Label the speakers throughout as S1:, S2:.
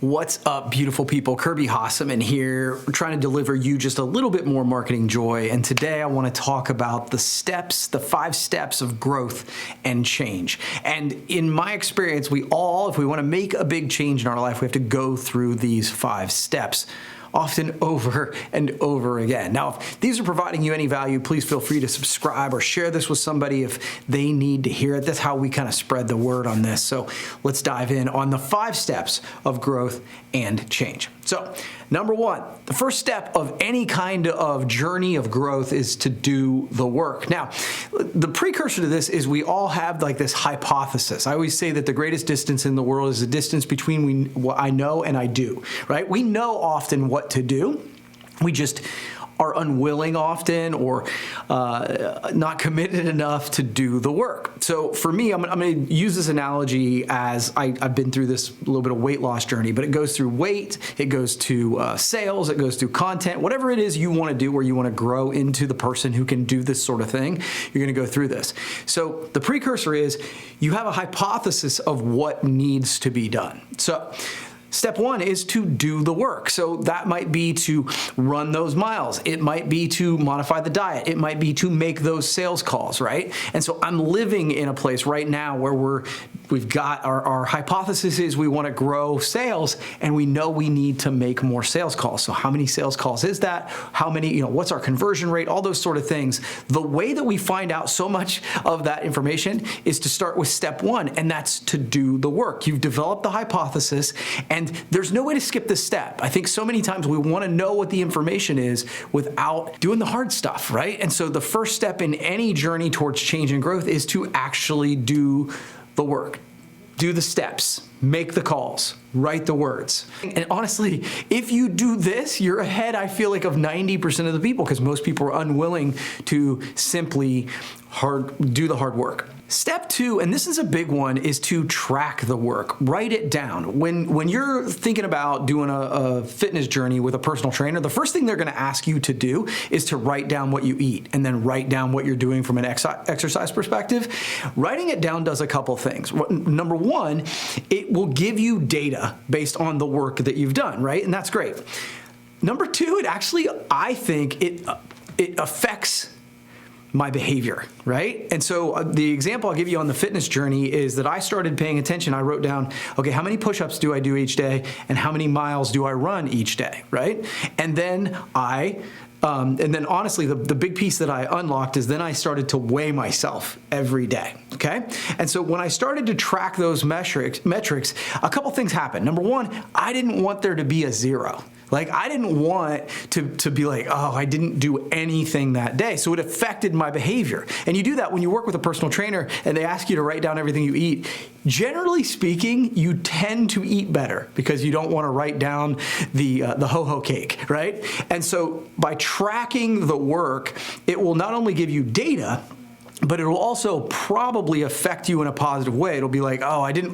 S1: What's up, beautiful people? Kirby Hasseman here, trying to deliver you just a little bit more marketing joy. And today I want to talk about the steps, the 5 steps of growth and change. And in my experience, if we want to make a big change in our life, we have to go through these 5 steps, often over and over again. Now, if these are providing you any value, please feel free to subscribe or share this with somebody if they need to hear it. That's how we kind of spread the word on this. So let's dive in on the 5 steps of growth and change. So number 1, the first step of any kind of journey of growth is to do the work. Now, the precursor to this is we all have like this hypothesis. I always say that the greatest distance in the world is the distance between what I know and I do, right? We know often what to do. We just are unwilling often or not committed enough to do the work. So for me, I'm going to use this analogy as I've been through this little bit of weight loss journey, but it goes through weight, it goes to sales, it goes through content, whatever it is you want to do where you want to grow into the person who can do this sort of thing, you're going to go through this. So the precursor is you have a hypothesis of what needs to be done. So step 1 is to do the work. So that might be to run those miles. It might be to modify the diet. It might be to make those sales calls, right? And so I'm living in a place right now where we've got our hypothesis is we want to grow sales and we know we need to make more sales calls. So how many sales calls is that? How many, what's our conversion rate? All those sort of things. The way that we find out so much of that information is to start with step 1, and that's to do the work. You've developed the hypothesis, and there's no way to skip this step. I think so many times we want to know what the information is without doing the hard stuff, right? And so the first step in any journey towards change and growth is to actually do the work. Do the steps, make the calls, write the words. And honestly, if you do this, you're ahead, I feel like, of 90% of the people, because most people are unwilling to simply do the hard work. Step 2, and this is a big one, is to track the work. Write it down. When you're thinking about doing a fitness journey with a personal trainer, the first thing they're going to ask you to do is to write down what you eat and then write down what you're doing from an exercise perspective. Writing it down does a couple things. Number 1, it will give you data based on the work that you've done, right? And that's great. Number 2, it actually, I think, it affects my behavior, right? And so the example I'll give you on the fitness journey is that I started paying attention. I wrote down, okay, how many push-ups do I do each day and how many miles do I run each day, right? And then honestly, the big piece that I unlocked is then I started to weigh myself every day, okay? And so when I started to track those metrics, a couple things happened. Number 1, I didn't want there to be a 0. Like, I didn't want to be like, oh, I didn't do anything that day. So it affected my behavior. And you do that when you work with a personal trainer and they ask you to write down everything you eat. Generally speaking, you tend to eat better because you don't want to write down the ho-ho cake, right? And so by tracking the work, it will not only give you data, but it will also probably affect you in a positive way. It'll be like, oh, I don't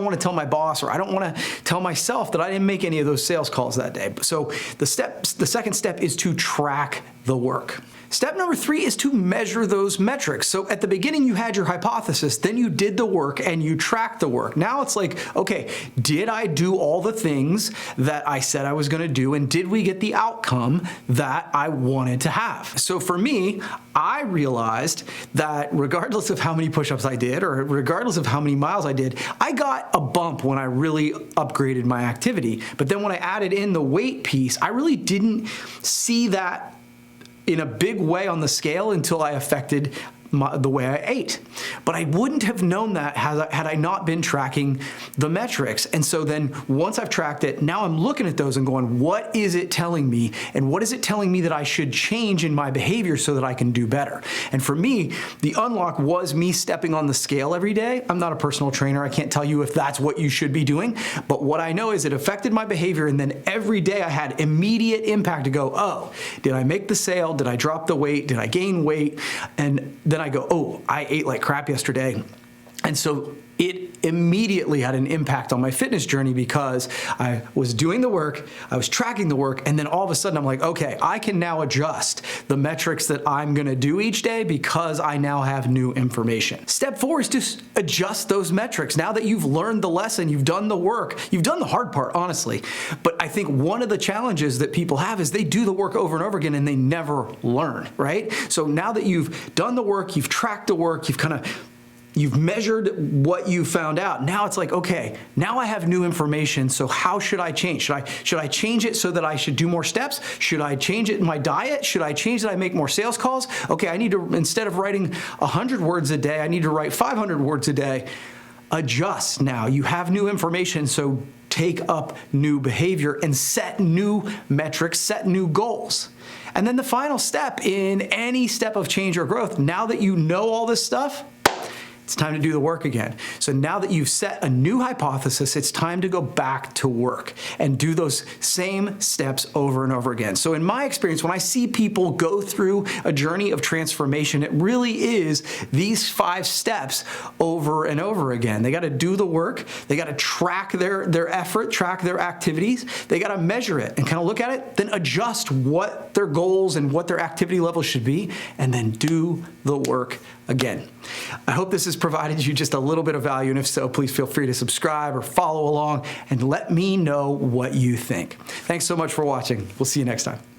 S1: want to tell my boss, or I don't want to tell myself that I didn't make any of those sales calls that day. So the second step is to track the work. Step number 3 is to measure those metrics. So at the beginning, you had your hypothesis, then you did the work and you tracked the work. Now it's like, okay, did I do all the things that I said I was going to do, and did we get the outcome that I wanted to have? So for me, I realized that regardless of how many push-ups I did, or regardless of how many miles I did, I got a bump when I really upgraded my activity. But then when I added in the weight piece, I really didn't see that in a big way on the scale until I affected the way I ate. But I wouldn't have known that had I not been tracking the metrics. And so then once I've tracked it, now I'm looking at those and going, what is it telling me? And what is it telling me that I should change in my behavior so that I can do better? And for me, the unlock was me stepping on the scale every day. I'm not a personal trainer. I can't tell you if that's what you should be doing. But what I know is it affected my behavior. And then every day I had immediate impact to go, oh, did I make the sale? Did I drop the weight? Did I gain weight? And then I go, oh, I ate like crap yesterday. And so it immediately had an impact on my fitness journey because I was doing the work, I was tracking the work, and then all of a sudden I'm like, okay, I can now adjust the metrics that I'm gonna do each day because I now have new information. Step 4 is just adjust those metrics. Now that you've learned the lesson, you've done the work, you've done the hard part, honestly. But I think one of the challenges that people have is they do the work over and over again and they never learn, right? So now that you've done the work, you've tracked the work, you've measured what you found out. Now it's like, okay, now I have new information, so how should I change? Should I change it so that I should do more steps? Should I change it in my diet? Should I change that I make more sales calls? Okay, I need to, instead of writing 100 words a day, I need to write 500 words a day. Adjust now. You have new information, so take up new behavior and set new metrics, set new goals. And then the final step in any step of change or growth, now that you know all this stuff, it's time to do the work again. So now that you've set a new hypothesis, it's time to go back to work and do those same steps over and over again. So in my experience, when I see people go through a journey of transformation, it really is these 5 steps over and over again. They got to do the work. They got to track their effort, track their activities. They got to measure it and kind of look at it, then adjust what their goals and what their activity levels should be, and then do the work again. I hope this has provided you just a little bit of value, and if so, please feel free to subscribe or follow along and let me know what you think. Thanks so much for watching. We'll see you next time.